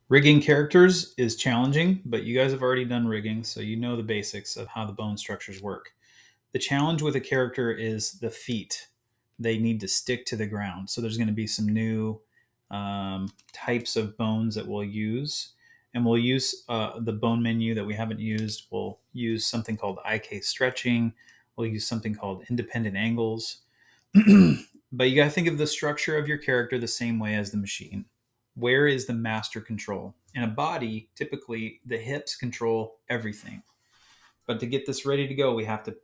Rigging characters is challenging, but you guys have already done rigging, so you know the basics of how the bone structures work. The challenge with a character is the feet. They need to stick to the ground. So there's going to be some new types of bones that we'll use. And we'll use the bone menu that we haven't used. We'll use something called IK stretching. We'll use something called independent angles. But you got to think of the structure of your character the same way as the machine. Where is the master control? In a body, typically the hips control everything. But to get this ready to go, we have to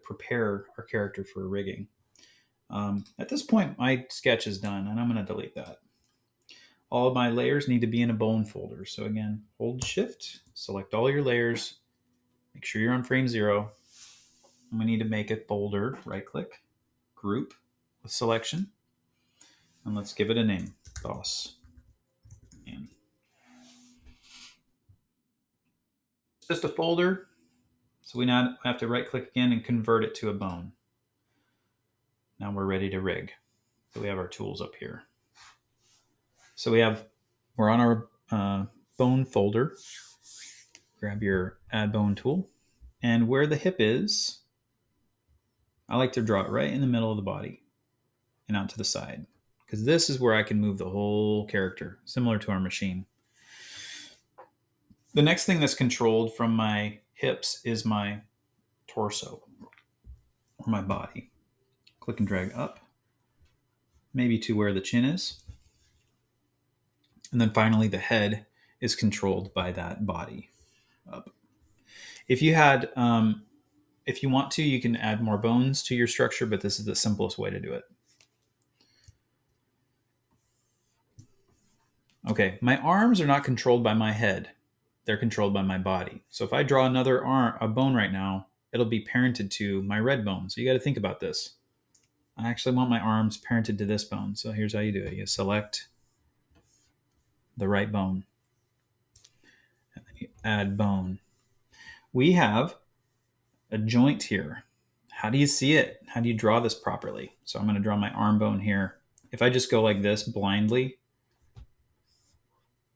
prepare our character for rigging. At this point, my sketch is done, and I'm going to delete that. All of my layers need to be in a bone folder. So again, hold Shift, select all your layers, make sure you're on frame 0. And we need to make a folder, right-click, group with selection, and let's give it a name, boss. And just a folder, so we now have to right-click again and convert it to a bone. Now we're ready to rig. So we have our tools up here. So we're on our bone folder. Grab your add bone tool. And where the hip is, I like to draw it right in the middle of the body and out to the side, because this is where I can move the whole character, similar to our machine. The next thing that's controlled from my hips is my torso or my body. Click and drag up, maybe to where the chin is. And then finally, the head is controlled by that body up. If you want to, you can add more bones to your structure, but this is the simplest way to do it. Okay, my arms are not controlled by my head. They're controlled by my body. So if I draw another a bone right now, it'll be parented to my red bone. So you got to think about this. I actually want my arms parented to this bone. So here's how you do it. You select the right bone, and then you add bone. We have a joint here. How do you see it? How do you draw this properly? So I'm going to draw my arm bone here. If I just go like this blindly,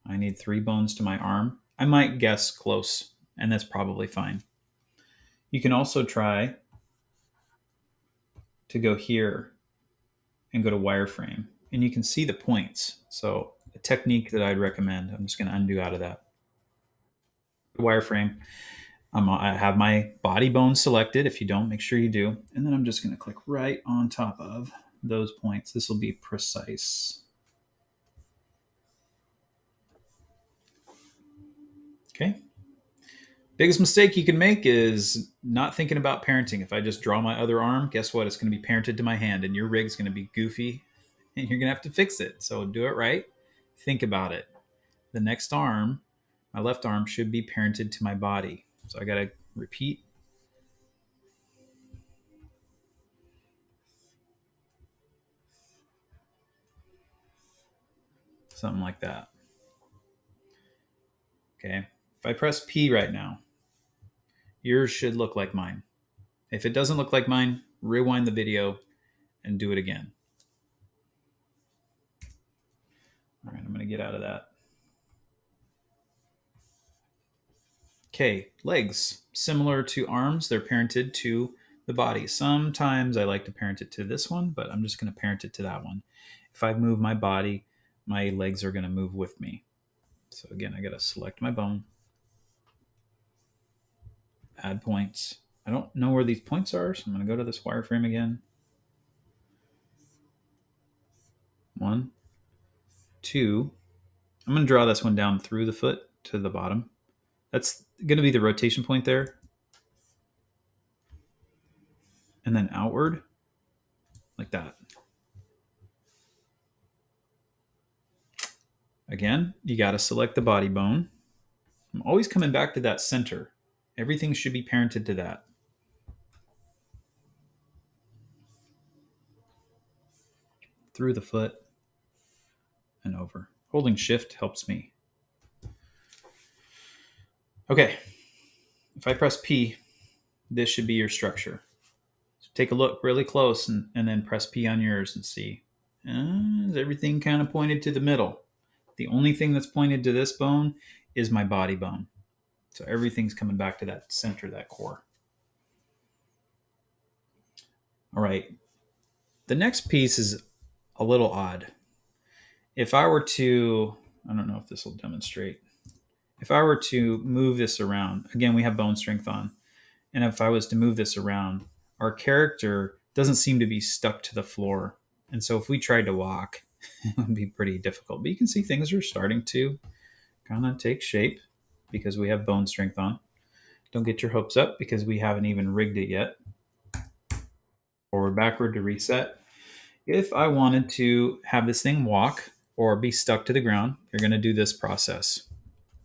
I need 3 bones to my arm. I might guess close, and that's probably fine. You can also try to go here and go to wireframe, and you can see the points. So a technique that I'd recommend, I'm just going to undo out of that. Wireframe. I have my body bone selected. If you don't, make sure you do. And then I'm just going to click right on top of those points. This will be precise. Okay. Biggest mistake you can make is not thinking about parenting. If I just draw my other arm, guess what? It's going to be parented to my hand, and your rig's going to be goofy, and you're going to have to fix it. So do it right. Think about it. The next arm, my left arm, should be parented to my body. So I got to repeat. Something like that. Okay. If I press P right now, yours should look like mine. If it doesn't look like mine, rewind the video and do it again. All right, I'm going to get out of that. Okay, legs. Similar to arms, they're parented to the body. Sometimes I like to parent it to this one, but I'm just going to parent it to that one. If I move my body, my legs are going to move with me. So again, I got to select my bone, add points. I don't know where these points are, so I'm going to go to this wireframe again. 1, 2. I'm going to draw this one down through the foot to the bottom. That's going to be the rotation point there. And then outward, like that. Again, you got to select the body bone. I'm always coming back to that center. Everything should be parented to that. Through the foot and over. Holding Shift helps me. Okay, if I press P, this should be your structure. So take a look really close and then press P on yours and see. Is everything kind of pointed to the middle? The only thing that's pointed to this bone is my body bone. So everything's coming back to that center, that core. All right. The next piece is a little odd. If I were to, I don't know if this will demonstrate. If I were to move this around, again, we have bone strength on. And if I was to move this around, our character doesn't seem to be stuck to the floor. And so if we tried to walk, it would be pretty difficult. But you can see things are starting to kind of take shape because we have bone strength on. Don't get your hopes up because we haven't even rigged it yet. Forward, backward to reset. If I wanted to have this thing walk or be stuck to the ground, you're going to do this process.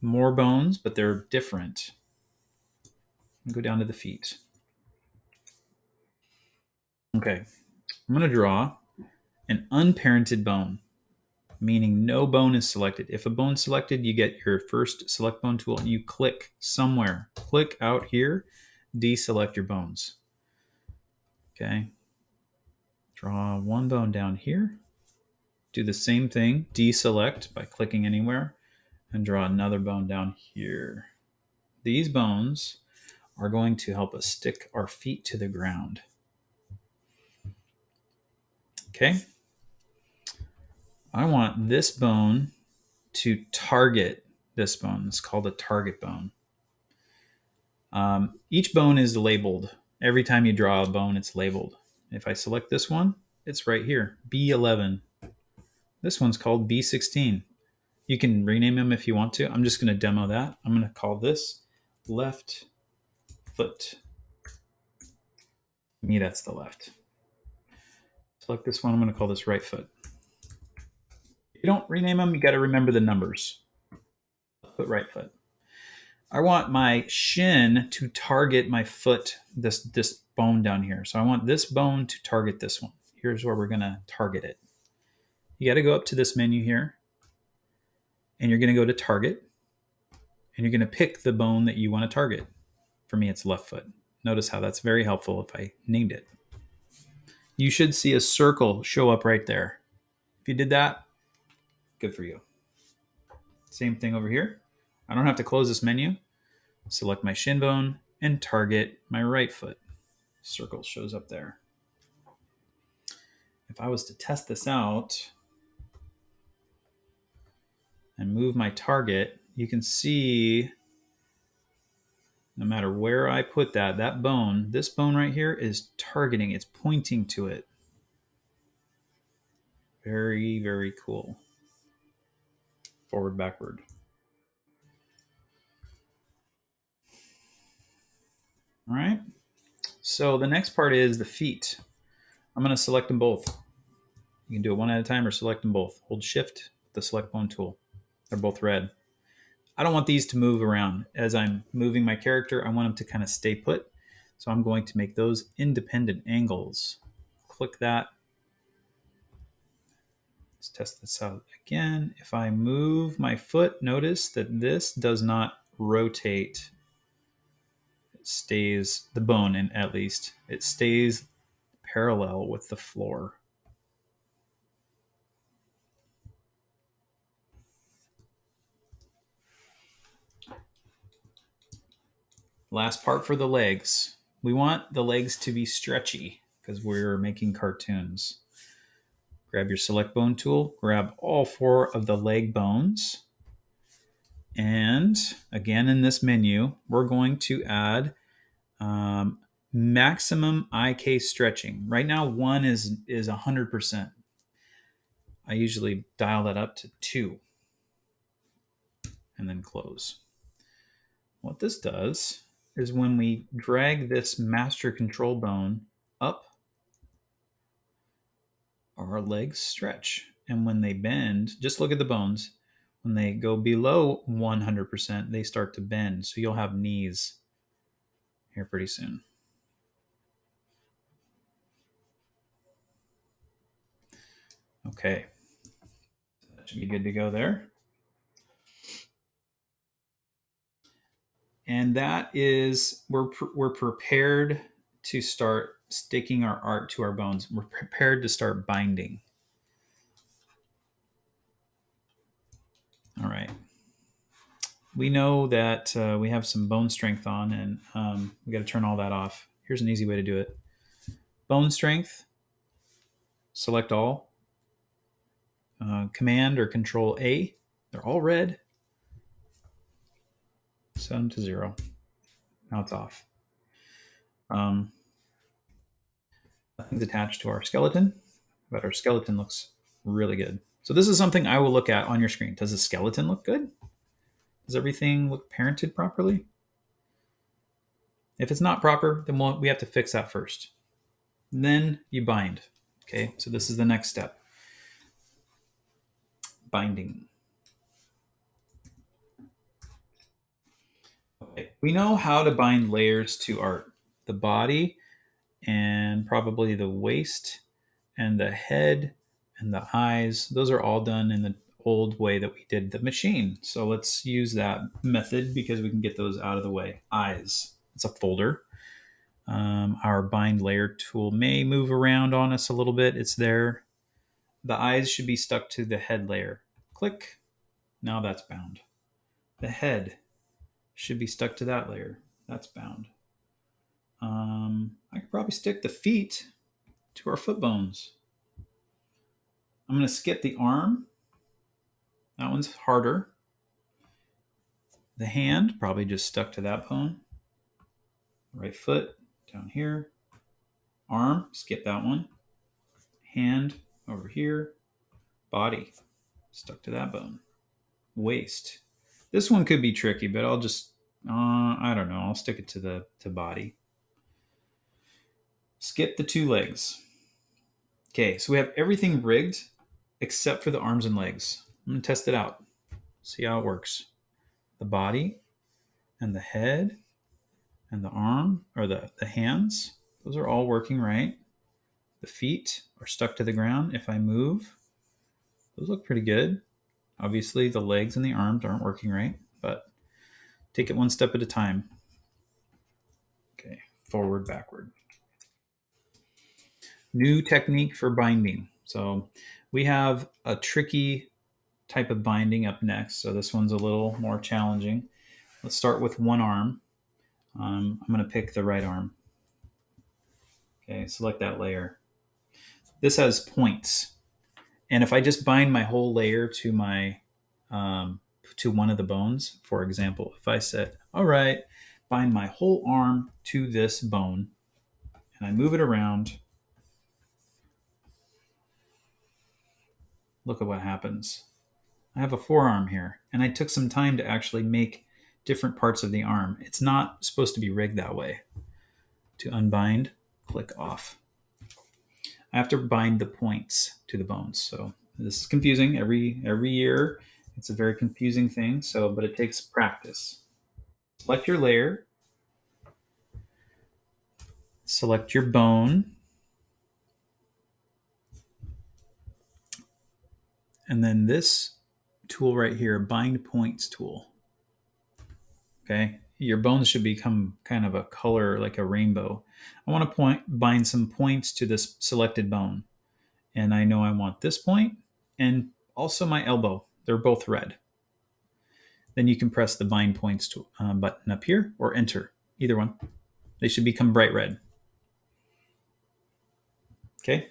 More bones, but they're different. Go down to the feet. Okay, I'm going to draw an unparented bone, meaning no bone is selected. If a bone's selected, you get your first select bone tool and you click somewhere. Click out here, deselect your bones. Okay, draw one bone down here. Do the same thing, deselect by clicking anywhere, and draw another bone down here. These bones are going to help us stick our feet to the ground. Okay. I want this bone to target this bone. It's called a target bone. Each bone is labeled. Every time you draw a bone, it's labeled. If I select this one, it's right here, B11. This one's called B16. You can rename them if you want to. I'm just going to demo that. I'm going to call this left foot. To me, that's the left. Select this one. I'm going to call this right foot. If you don't rename them, you got to remember the numbers. Left foot, right foot. I want my shin to target my foot, this bone down here. So I want this bone to target this one. Here's where we're going to target it. You got to go up to this menu here, and you're going to go to target, and you're going to pick the bone that you want to target. For me, it's left foot. Notice how that's very helpful if I named it. You should see a circle show up right there. If you did that, good for you. Same thing over here. I don't have to close this menu. Select my shin bone and target my right foot. Circle shows up there. If I was to test this out and move my target, you can see no matter where I put that bone, this bone right here is targeting, it's pointing to it. Very, very cool. Forward, backward. All right. So the next part is the feet. I'm going to select them both. You can do it one at a time or select them both. Hold shift, the select bone tool. They're both red. I don't want these to move around. As I'm moving my character, I want them to kind of stay put. So I'm going to make those independent angles. Click that. Let's test this out again. If I move my foot, notice that this does not rotate. It stays, the bone in at least, it stays parallel with the floor. Last part for the legs. We want the legs to be stretchy because we're making cartoons. Grab your select bone tool, grab all 4 of the leg bones. And again, in this menu, we're going to add maximum IK stretching. Right now, 1 is 100%. I usually dial that up to 2 and then close. What this does is when we drag this master control bone up, our legs stretch. And when they bend, just look at the bones. When they go below 100%, they start to bend. So you'll have knees here pretty soon. Okay. That should be good to go there. And that is, we're prepared to start sticking our art to our bones. We're prepared to start binding. we know that we have some bone strength on, and we got to turn all that off. Here's an easy way to do it. Bone strength, select all, Command or Control A. They're all red. Set them to 0. Now it's off. Nothing's attached to our skeleton, but our skeleton looks really good. So this is something I will look at on your screen. Does the skeleton look good? Does everything look parented properly? If it's not proper, then we have to fix that first. And then you bind. Okay, so this is the next step. Binding. Okay, we know how to bind layers to art. The body and probably the waist and the head and the eyes. Those are all done in the old way that we did the machine. So let's use that method because we can get those out of the way. Eyes. It's a folder. Our bind layer tool may move around on us a little bit. It's there. The eyes should be stuck to the head layer. Click. Now that's bound. The head should be stuck to that layer. That's bound. I could probably stick the feet to our foot bones. I'm going to skip the arm. That one's harder. The hand, probably just stuck to that bone. Right foot, down here. Arm, skip that one. Hand, over here. Body, stuck to that bone. Waist. This one could be tricky, but I'll just, I don't know. I'll stick it to body. Skip the 2 legs. Okay, so we have everything rigged except for the arms and legs. I'm going to test it out. See how it works. The body and the head and the arm, or the hands, those are all working right. The feet are stuck to the ground. If I move, those look pretty good. Obviously, the legs and the arms aren't working right, but take it one step at a time. Okay, forward, backward. New technique for binding. So we have a tricky type of binding up next. So this one's a little more challenging. Let's start with one arm. I'm going to pick the right arm. Okay, select that layer. This has points. And if I just bind my whole layer to my to one of the bones, for example, if I said, all right, bind my whole arm to this bone, and I move it around, look at what happens. I have a forearm here, and I took some time to actually make different parts of the arm. It's not supposed to be rigged that way. To unbind, click off. I have to bind the points to the bones. So this is confusing. Every year, it's a very confusing thing. So, but it takes practice. Select your layer. Select your bone. And then this tool right here, bind points tool. Okay, your bones should become kind of a color like a rainbow. I want to bind some points to this selected bone. And I know I want this point and also my elbow. They're both red. Then you can press the bind points button up here or enter, either one. They should become bright red. Okay,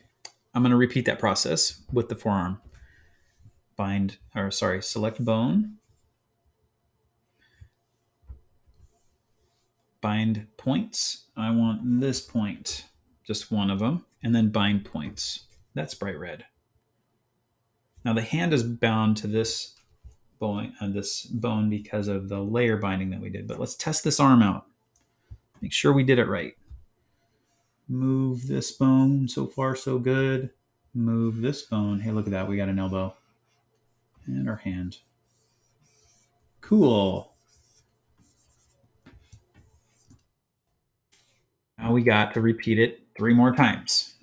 I'm going to repeat that process with the forearm. Select bone. Bind points. I want this point, just one of them, and then bind points. That's bright red. Now the hand is bound to this bone because of the layer binding that we did. But let's test this arm out. Make sure we did it right. Move this bone. So far, so good. Move this bone. Hey, look at that. We got an elbow. And our hand. Cool. Now we got to repeat it 3 more times.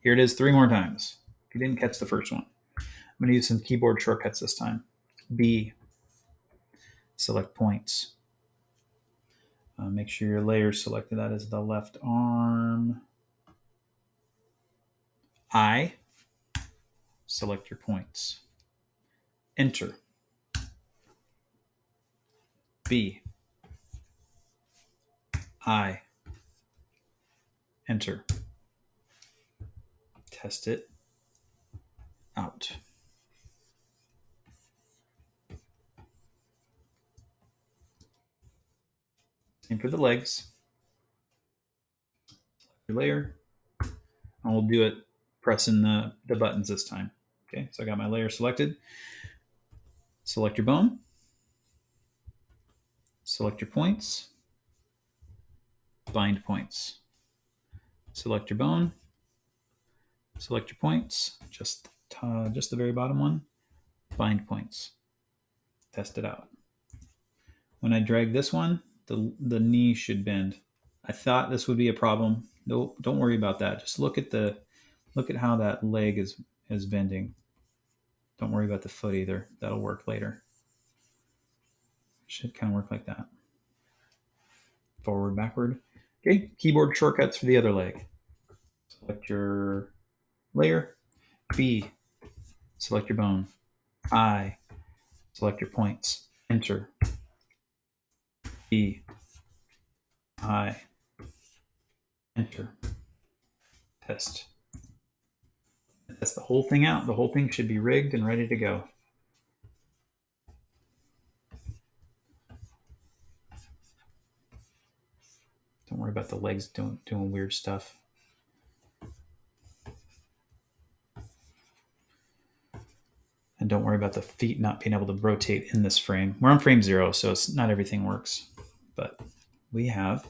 Here it is 3 more times. If you didn't catch the first one. I'm going to use some keyboard shortcuts this time. B. Select points. Make sure your layer selected. That is the left arm. I. Select your points. Enter. B, I, enter. Test it out. Same for the legs. Your layer. And we'll do it pressing the buttons this time. Okay, so I got my layer selected. Select your bone. Select your points. Bind points. Select your bone. Select your points. Just the very bottom one. Bind points. Test it out. When I drag this one, the knee should bend. I thought this would be a problem. No, don't worry about that. Just look at how that leg is bending. Don't worry about the foot either. That'll work later. Should kind of work like that. Forward, backward. Okay, keyboard shortcuts for the other leg. Select your layer. B, select your bone. I, select your points. Enter. B, I, enter. Test. Test the whole thing out. The whole thing should be rigged and ready to go. Don't worry about the legs doing weird stuff. And don't worry about the feet not being able to rotate in this frame. We're on frame 0, so it's not everything works. But we have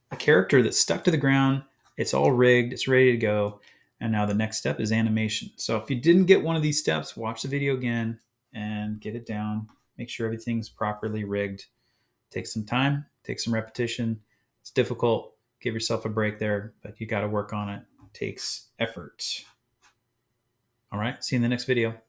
a character that's stuck to the ground. It's all rigged. It's ready to go. And now the next step is animation. So if you didn't get one of these steps, watch the video again and get it down. Make sure everything's properly rigged. Take some time. Take some repetition. It's difficult. Give yourself a break there, but you got to work on it. It takes effort. All right. See you in the next video.